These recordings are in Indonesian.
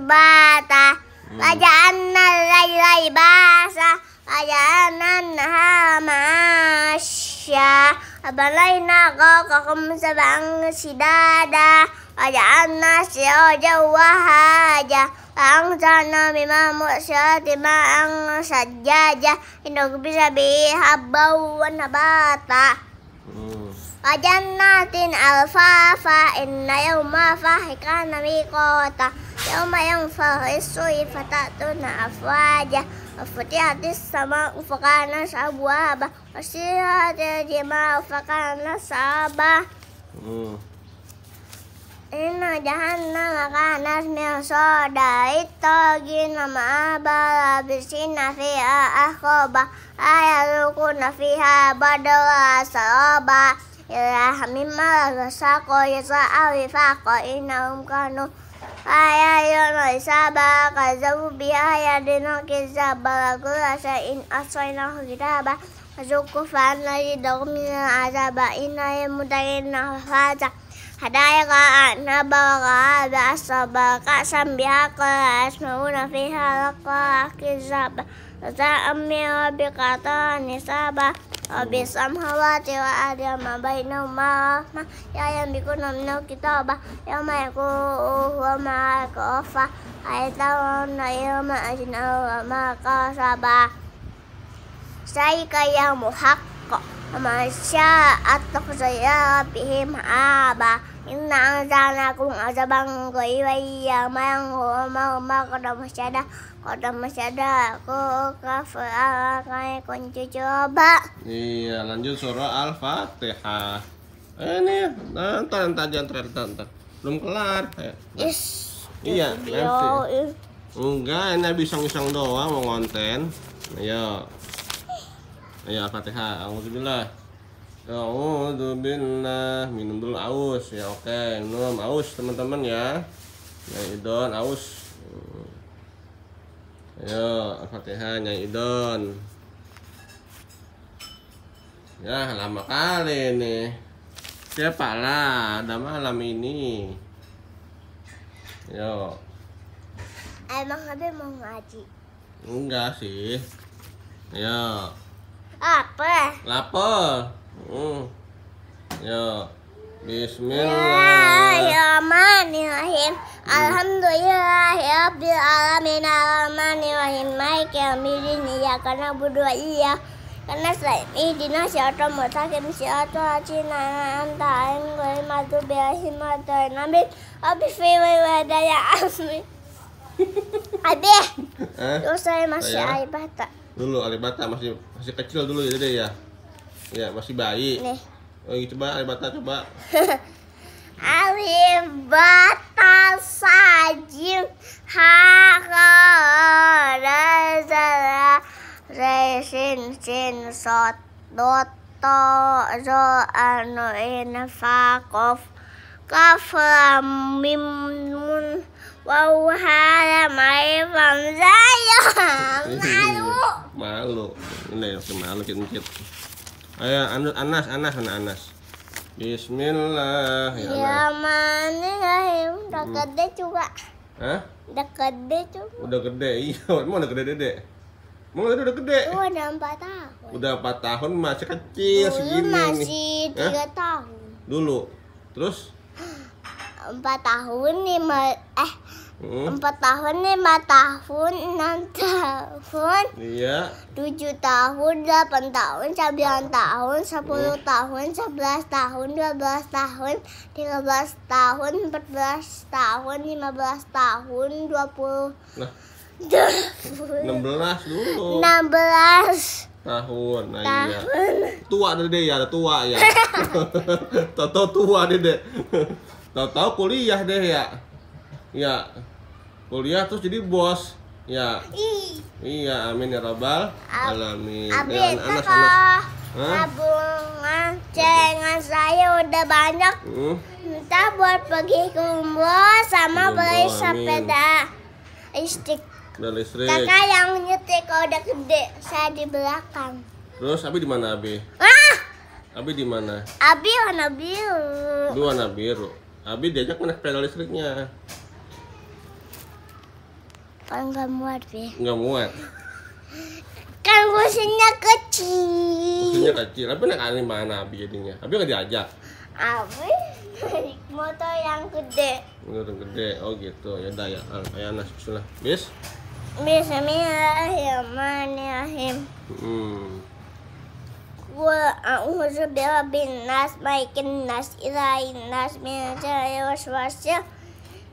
asbata waja'alna al-laila libasa waja'alna an-nahara ma'asya wabanayna fawqakum sab'an shidada waja'alna sirajan wahaja وأنزلنا من المعصرات ماء ثجاجا لنخرج به حبا ونباتا وجنات ألفافا إن يوم الفرح كان ميقاتا يوم ينفخ الصور فتأتون أفواجا وفتحت السماء فكانت أبوابا وسيرت الجبال فكانت سرابا Inna jahannama kanat mirsada littagin ma'aba labisina fiha ahqaba ayalukuna fiha badra saraba ilaha mimma rasaqo yasa'a wifaqa innahum kanu ayayuna isaba kazabu biayadina kizaba lakula sa'in asaynahu kitaba Azukufan lagi dogmina azaba inna yamudagina faza Hadayaka nabaka basabaka sambiyaka asmauna fiha laka kizaba Za'ammi wabikata nisaba Wabisamhawati wa adiyama bainahuma Ya yambikuna minal kitaba Yama yakuhu wa ma'akofa Ayatawna yama ajinahu wa ma'akasaba Saika yamu haqqa Masya'at takhzaya bihim aba Inna anzalnakum azaban ghayya man huwa ma qadam masyada ku kafara kai kunci coba. Iya, lanjut surah Al-Fatihah. Ini nonton ntar. Belum kelar. Iya, nanti. Enggak, ini habis iseng-iseng doang mau konten. Ayo. Ayo Al-Fatihah. Alhamdulillah. A'udzubillah. Minum dulu aus ya, oke. Minum aus teman-teman ya. Nyai Idon aus. Ayo Al-Fatihah Nyai Idon. Ya lama kali nih. Siapa lah ada malam ini. Yo. Emang Abi mau ngaji? Enggak sih. Ayo. Apa? Lapor. Yo. Bismillahirrahmanirrahim. Alhamdulillahirabbil alamin arrahmanirrahim maliki yaumiddin iyyaka na'budu wa iyyaka nasta'in ihdinas siratal mustaqim siratal ladzina an'amta 'alaihim ghairil maghdubi 'alaihim waladdallin Abi fi wadaya asmi. Abi. Saya masih alibata. Dulu alibata masih kecil dulu ya Dede ya. Ya, masih bayi. Nih. Oh, coba alibata coba. Alibata sajim hakadazara resin sin sot doto zo anu infakof kafam mimun wauhala mai famzaya malu ini malu kit. Ayo Anas. Bismillahirrahmanirrahim. Udah gede juga. Hah? Udah gede juga. Udah gede, iya. Emang udah gede Dede? Emang udah gede? Udah 4 tahun. Udah 4 tahun masih kecil segini. Masih 3 tahun. Dulu. Terus? 4 tahun 4 tahun 5 tahun 6 tahun. Iya. 7 tahun 8 tahun 9 tahun 10 tahun 11 tahun 12 tahun 13 tahun 14 tahun 15 tahun 20 Nah. 16 dulu. 16 tahun. Nah, iya. Tua Dede ya, tua ya. Tahu tua Dede. Tahu kuliah deh ya. Ya. Kuliah terus jadi bos. Ya. Iya, amin ya rabbal alamin. Anas. Tabungan cengan saya udah banyak. Minta buat pergi ke umroh sama beli sepeda listrik. Kakak yang nyetir kalau udah gede, saya di belakang. Terus Abi di mana Abi? Abi di mana? Abi warna biru. Warna biru. Abi diajak naik sepeda listriknya. Kan nggak muat, Bi. Nggak muat. Kan kursinya kecil. Kursinya kecil. Abi naik mana Abi jadinya? Abi nggak diajak. Abi naik motor yang gede. Motor gede. Oh gitu. Ya udah ya. Ayo Anas bismillah. Bis. Bismillahirrahmanirrahim. Qul a'udzu birabbin nas, malikin nas, ilahin nas, min syarril waswasil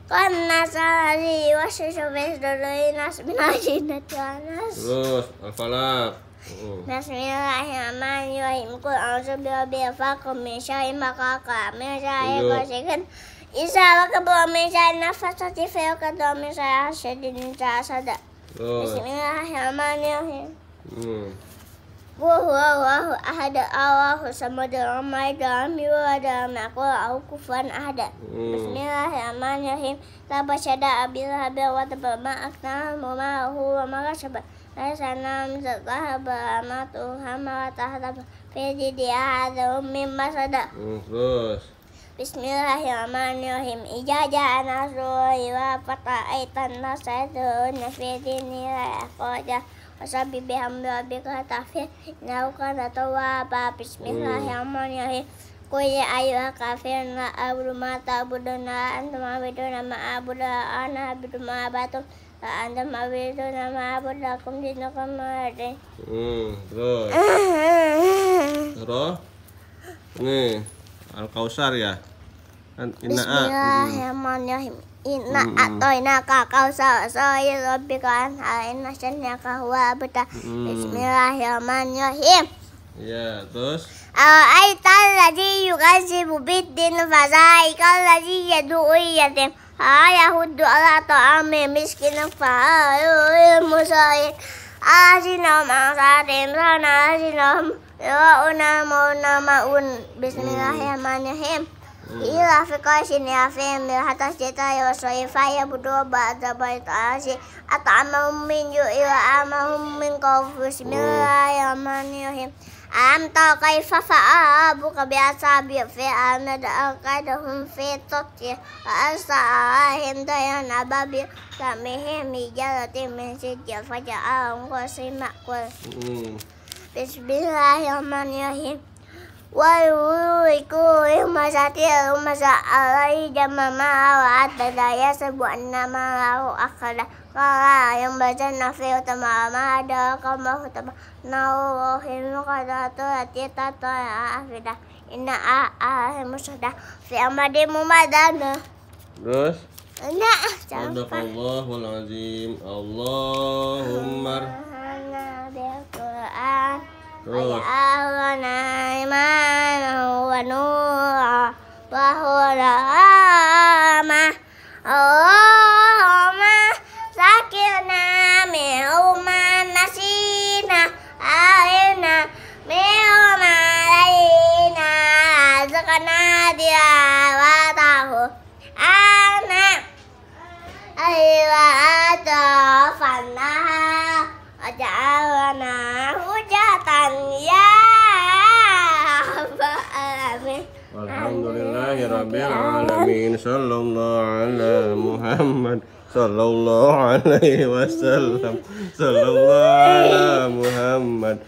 khannas, alladzi yuwaswisu fi suduril nas, minal jinnati wan nas. Terus Al-Falaq. Bismillahirrahmanirrahim. Qul a'udzu birabbil falaq, min syarri ma khalaq, min syarri ghasiqin idza waqab, min syarri nafasati fil 'uqad, min syarri hasidin idza hasad. Bismillahirrahmanirrahim. Qul huwallahu ahad, Allahus samad, lam yalid walam yulad walam yakul lahu kufuwan ahad. Bismillahirrahmanirrahim. Tabasyada abil habil wa tabama akna mumahu wa makasaba. Sanam zahaba amatu hama tahtab fi didiya hadum mimma sada. Terus Bismillahirrahmanirrahim. Idza ja'a nasrullahi wa fata'aitan nasrun fi dinillah aqaja wasabi bihamdi rabbika tafsir innahu kana tawwaba. Bismillahirrahmanirrahim. Qul ya ayyuhal kafirun la a'budu ma ta'buduna antum a'buduna ma a'budu ana a'budu ma abatum la antum a'buduna ma a'budu lakum dinukum waliya. Terus nih Al-Kausar ya. Bismillahirrahmanirrahim. Inna a'tainaka kausar sholli rabbika anhar inna syani'aka huwal abtar. Bismillahirrahmanirrahim. Ya, terus Ara'aital ladzi yukadzibu bid-din fadzalikal ladzi yad'u yatim yahuddu ala ta'amil miskin fa'alul musayin azinahum asadim sana azinahum ya'una ma'un. Bismillahirrahmanirrahim. Ila fi qaisin ya fi hatta jita ya soifa ya budu ba'da bait asi at'amahum min ju'i wa amahum min khawf. Bismillahirrahmanirrahim. Am ta kaifa fa'a abuka bi ashabi fi amada aqadahum fi taqi wa asa'ahim dayan ababi samihim ijalatin min sijil faja'ahum qasima qul. Bismillahirrahmanirrahim. Wa yuliku masatil masa'alai jamama wa adadaya sebuah nama lahu akhada kala yang baca nafi utama ada kamu utama nauhin kadatu atita afida inna musada fi amadimu madana. Terus Sadaqallahul azim. Allahumma terus Allahana iman wa nur wa huwa Allahumma sakirna mi'uma nasina aina mi'uma laina zakana dia wa tahu ana aywa atafana aja'alana hujatan ya Rabbal alamin. Alhamdulillahirabbil alamin. Sallallahu ala Muhammad sallallahu alaihi wasallam. Sallallahu ala Muhammad.